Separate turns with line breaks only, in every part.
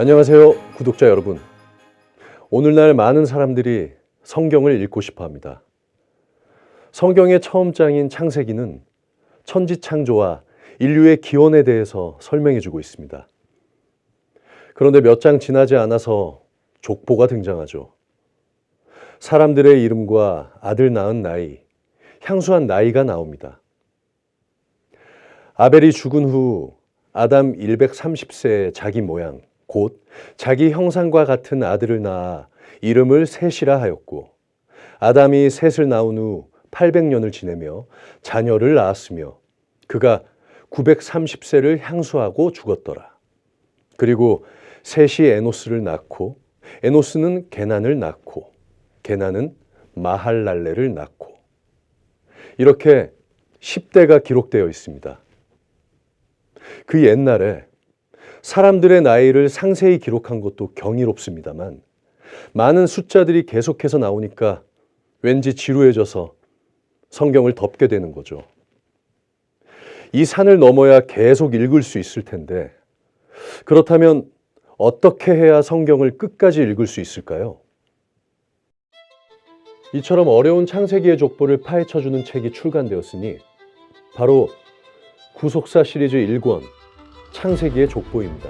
안녕하세요, 구독자 여러분. 오늘날 많은 사람들이 성경을 읽고 싶어 합니다. 성경의 처음 장인 창세기는 천지창조와 인류의 기원에 대해서 설명해 주고 있습니다. 그런데 몇 장 지나지 않아서 족보가 등장하죠. 사람들의 이름과 아들 낳은 나이, 향수한 나이가 나옵니다. 아벨이 죽은 후 아담 130세의 자기 모양, 곧 자기 형상과 같은 아들을 낳아 이름을 셋이라 하였고, 아담이 셋을 낳은 후 800년을 지내며 자녀를 낳았으며 그가 930세를 향수하고 죽었더라. 그리고 셋이 에노스를 낳고 에노스는 게난을 낳고 게난은 마할랄레를 낳고, 이렇게 10대가 기록되어 있습니다. 그 옛날에 사람들의 나이를 상세히 기록한 것도 경이롭습니다만, 많은 숫자들이 계속해서 나오니까 왠지 지루해져서 성경을 덮게 되는 거죠. 이 산을 넘어야 계속 읽을 수 있을 텐데, 그렇다면 어떻게 해야 성경을 끝까지 읽을 수 있을까요? 이처럼 어려운 창세기의 족보를 파헤쳐주는 책이 출간되었으니 바로 구속사 시리즈 1권 창세기의 족보입니다.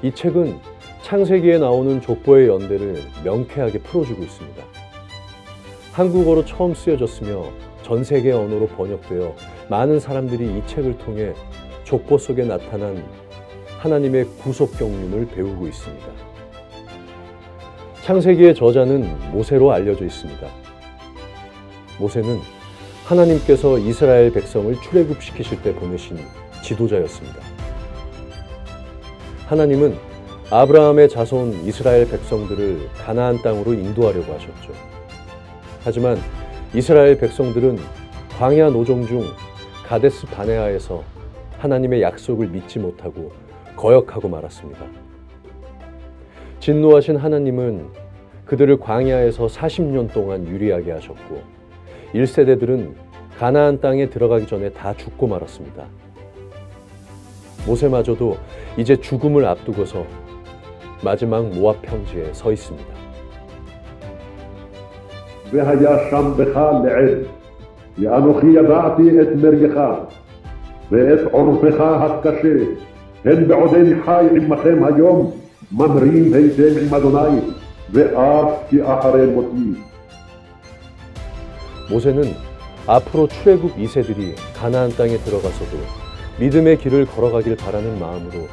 이 책은 창세기에 나오는 족보의 연대를 명쾌하게 풀어주고 있습니다. 한국어로 처음 쓰여졌으며 전 세계 언어로 번역되어 많은 사람들이 이 책을 통해 족보 속에 나타난 하나님의 구속 경륜을 배우고 있습니다. 창세기의 저자는 모세로 알려져 있습니다. 모세는 하나님께서 이스라엘 백성을 출애굽시키실 때 보내신 지도자였습니다. 하나님은 아브라함의 자손 이스라엘 백성들을 가나안 땅으로 인도하려고 하셨죠. 하지만 이스라엘 백성들은 광야 노정 중 가데스 바네아에서 하나님의 약속을 믿지 못하고 거역하고 말았습니다. 진노하신 하나님은 그들을 광야에서 40년 동안 유리하게 하셨고, 1세대들은 가나안 땅에 들어가기 전에 다 죽고 말았습니다. 모세마저도 이제 죽음을 앞두고서 마지막 모압 평지에 서 있습니다.
והיה שם בך לעד, ואנוכי ידעתי את מרגך, ואת עורפך הקשה, הן בעודני חי עמכם היום, ממרים הייתם עם אדוני, ואף כי אחרי מותי.
모세는 앞으로 출애굽 2세들이 가나안 땅에 들어가서도 믿음의 길을 걸어가길 바라는 마음으로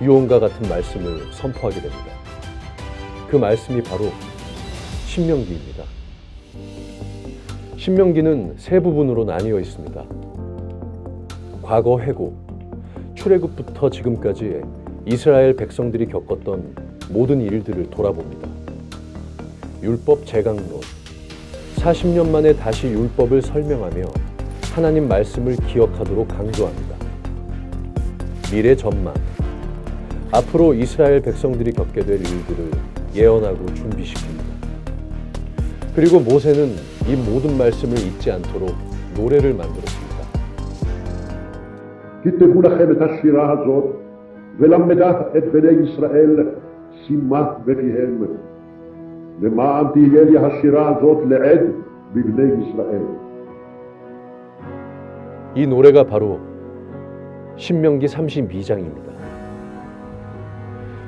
유언과 같은 말씀을 선포하게 됩니다. 그 말씀이 바로 신명기입니다. 신명기는 세 부분으로 나뉘어 있습니다. 과거 회고, 출애굽부터 지금까지 이스라엘 백성들이 겪었던 모든 일들을 돌아봅니다. 율법 재강론, 40년 만에 다시 율법을 설명하며 하나님 말씀을 기억하도록 강조합니다. 미래 전망, 앞으로 이스라엘 백성들이 겪게 될 일들을 예언하고 준비시킵니다. 그리고 모세는 이 모든 말씀을 잊지 않도록 노래를 만들었습니다.
כתבו לכם את השירה הזאת, ולמדה את בני ישראל, שימה בפיהם. למען תהיה לי השירה הזאת לעד בבני ישראל.
이 노래가 바로 신명기 32장입니다.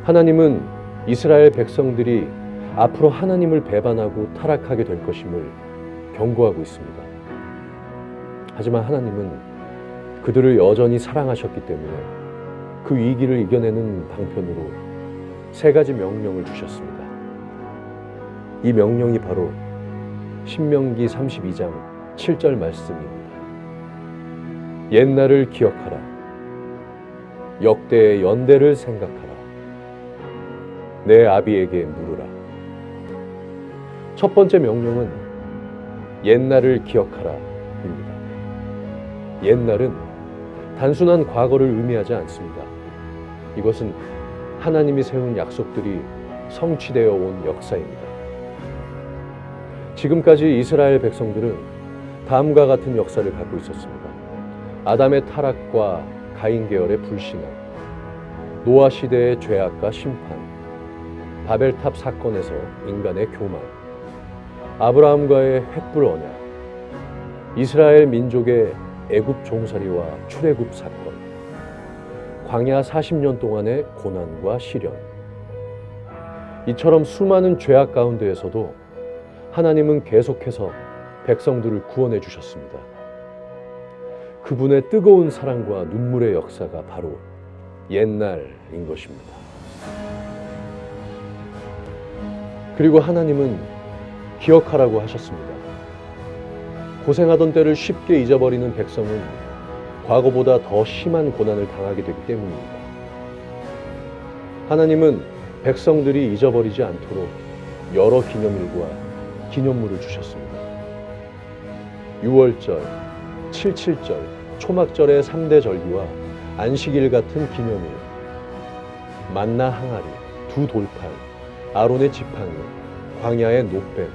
하나님은 이스라엘 백성들이 앞으로 하나님을 배반하고 타락하게 될 것임을 경고하고 있습니다. 하지만 하나님은 그들을 여전히 사랑하셨기 때문에 그 위기를 이겨내는 방편으로 세 가지 명령을 주셨습니다. 이 명령이 바로 신명기 32장 7절 말씀입니다. 옛날을 기억하라. 역대의 연대를 생각하라. 내 아비에게 물으라. 첫 번째 명령은 옛날을 기억하라입니다. 옛날은 단순한 과거를 의미하지 않습니다. 이것은 하나님이 세운 약속들이 성취되어 온 역사입니다. 지금까지 이스라엘 백성들은 다음과 같은 역사를 갖고 있었습니다. 아담의 타락과 가인 계열의 불신앙, 노아 시대의 죄악과 심판, 바벨탑 사건에서 인간의 교만, 아브라함과의 횃불 언약, 이스라엘 민족의 애굽 종살이와 출애굽 사건, 광야 40년 동안의 고난과 시련. 이처럼 수많은 죄악 가운데에서도 하나님은 계속해서 백성들을 구원해 주셨습니다. 그분의 뜨거운 사랑과 눈물의 역사가 바로 옛날인 것입니다. 그리고 하나님은 기억하라고 하셨습니다. 고생하던 때를 쉽게 잊어버리는 백성은 과거보다 더 심한 고난을 당하게 되기 때문입니다. 하나님은 백성들이 잊어버리지 않도록 여러 기념일과 기념물을 주셨습니다. 유월절, 칠칠절, 초막절의 3대 절기와 안식일 같은 기념일, 만나 항아리, 두 돌판, 아론의 지팡이, 광야의 노뱀,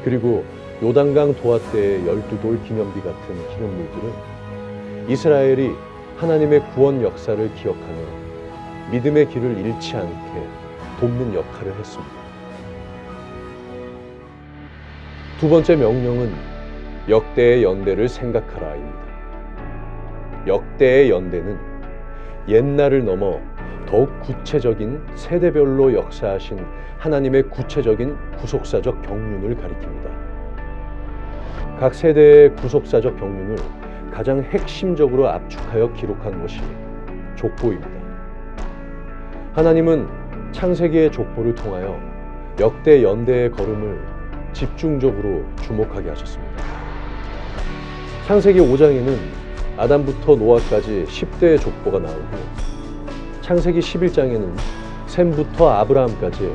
그리고 요단강 도화때의 12돌 기념비 같은 기념물들은 이스라엘이 하나님의 구원 역사를 기억하며 믿음의 길을 잃지 않게 돕는 역할을 했습니다. 두 번째 명령은 역대의 연대를 생각하라입니다. 역대의 연대는 옛날을 넘어 더욱 구체적인 세대별로 역사하신 하나님의 구체적인 구속사적 경륜을 가리킵니다. 각 세대의 구속사적 경륜을 가장 핵심적으로 압축하여 기록한 것이 족보입니다. 하나님은 창세기의 족보를 통하여 역대 연대의 걸음을 집중적으로 주목하게 하셨습니다. 창세기 5장에는 아담부터 노아까지 10대의 족보가 나오고, 창세기 11장에는 셈부터 아브라함까지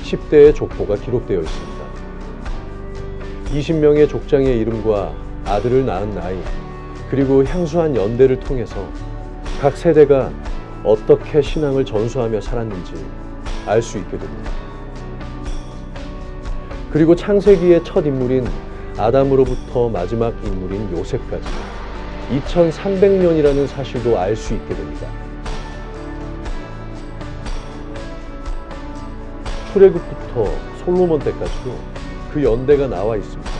10대의 족보가 기록되어 있습니다. 20명의 족장의 이름과 아들을 낳은 나이, 그리고 향수한 연대를 통해서 각 세대가 어떻게 신앙을 전수하며 살았는지 알 수 있게 됩니다. 그리고 창세기의 첫 인물인 아담으로부터 마지막 인물인 요셉까지 2300년이라는 사실도 알 수 있게 됩니다. 출애굽부터 솔로몬 때까지도 그 연대가 나와 있습니다.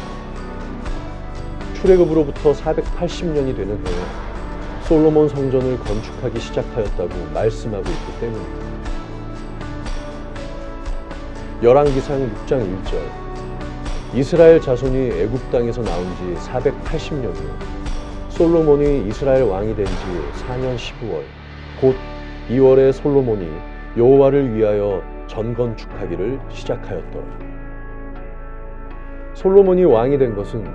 출애굽으로부터 480년이 되는 해에 솔로몬 성전을 건축하기 시작하였다고 말씀하고 있기 때문입니다. 열왕기상 6장 1절, 이스라엘 자손이 애굽 땅에서 나온 지 480년 후 솔로몬이 이스라엘 왕이 된 지 4년 15월, 곧 2월에 솔로몬이 여호와를 위하여 전건축하기를 시작하였더라. 솔로몬이 왕이 된 것은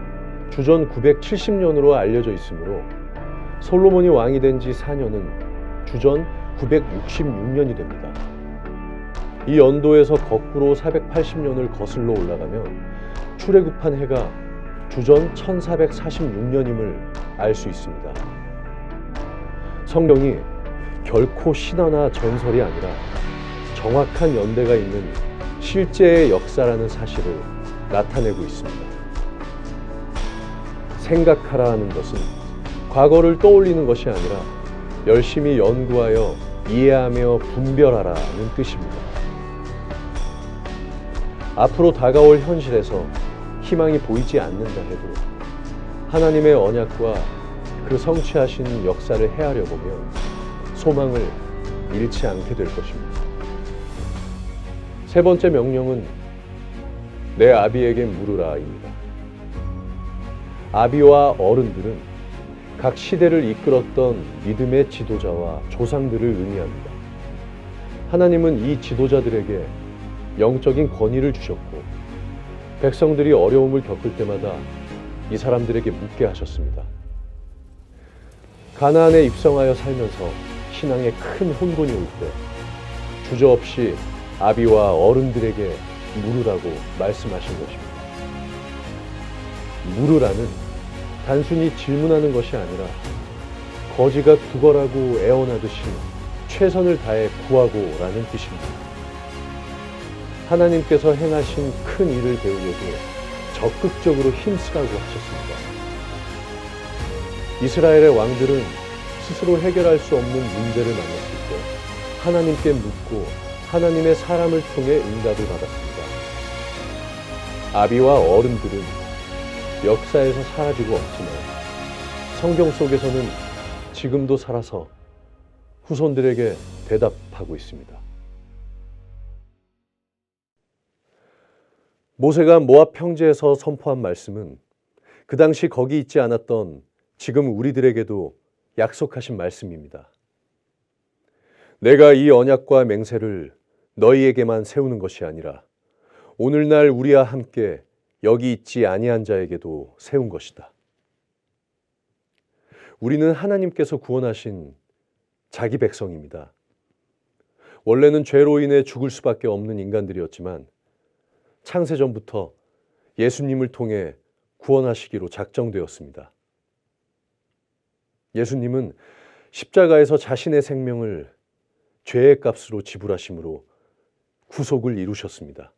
주전 970년으로 알려져 있으므로 솔로몬이 왕이 된 지 4년은 주전 966년이 됩니다. 이 연도에서 거꾸로 480년을 거슬러 올라가면 출애굽한 해가 주전 1446년임을 알 수 있습니다. 성경이 결코 신화나 전설이 아니라 정확한 연대가 있는 실제의 역사라는 사실을 나타내고 있습니다. 생각하라 하는 것은 과거를 떠올리는 것이 아니라 열심히 연구하여 이해하며 분별하라는 뜻입니다. 앞으로 다가올 현실에서 희망이 보이지 않는다 해도 하나님의 언약과 그 성취하신 역사를 헤아려 보면 소망을 잃지 않게 될 것입니다. 세 번째 명령은 내 아비에게 물으라입니다. 아비와 어른들은 각 시대를 이끌었던 믿음의 지도자와 조상들을 의미합니다. 하나님은 이 지도자들에게 영적인 권위를 주셨고 백성들이 어려움을 겪을 때마다 이 사람들에게 묻게 하셨습니다. 가나안에 입성하여 살면서 신앙에 큰 혼돈이 올 때 주저없이 아비와 어른들에게 물으라고 말씀하신 것입니다. 물으라는 단순히 질문하는 것이 아니라 거지가 구걸하고 애원하듯이 최선을 다해 구하고라는 뜻입니다. 하나님께서 행하신 큰 일을 배우려고 적극적으로 힘쓰라고 하셨습니다. 이스라엘의 왕들은 스스로 해결할 수 없는 문제를 만났을 때 하나님께 묻고 하나님의 사람을 통해 응답을 받았습니다. 아비와 어른들은 역사에서 사라지고 없지만 성경 속에서는 지금도 살아서 후손들에게 대답하고 있습니다. 모세가 모압 평지에서 선포한 말씀은 그 당시 거기 있지 않았던 지금 우리들에게도 약속하신 말씀입니다. 내가 이 언약과 맹세를 너희에게만 세우는 것이 아니라 오늘날 우리와 함께 여기 있지 아니한 자에게도 세운 것이다. 우리는 하나님께서 구원하신 자기 백성입니다. 원래는 죄로 인해 죽을 수밖에 없는 인간들이었지만 창세전부터 예수님을 통해 구원하시기로 작정되었습니다. 예수님은 십자가에서 자신의 생명을 죄의 값으로 지불하심으로 구속을 이루셨습니다.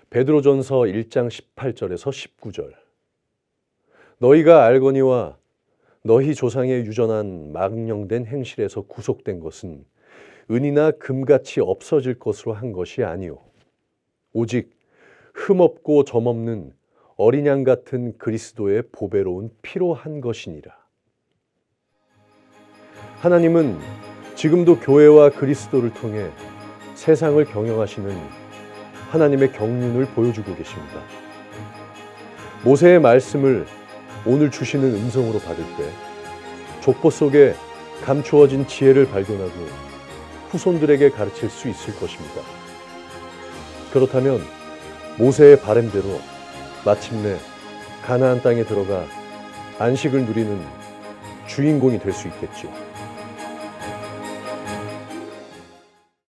베드로전서 1장 18절에서 19절 너희가 알거니와 너희 조상의 유전한 망령된 행실에서 구속된 것은 은이나 금같이 없어질 것으로 한 것이 아니요 오직 흠없고 점없는 어린 양 같은 그리스도의 보배로운 피로 한 것이니라. 하나님은 지금도 교회와 그리스도를 통해 세상을 경영하시는 하나님의 경륜을 보여주고 계십니다. 모세의 말씀을 오늘 주시는 음성으로 받을 때 족보 속에 감추어진 지혜를 발견하고 후손들에게 가르칠 수 있을 것입니다. 그렇다면 모세의 바램대로 마침내 가나안 땅에 들어가 안식을 누리는 주인공이 될 수 있겠죠.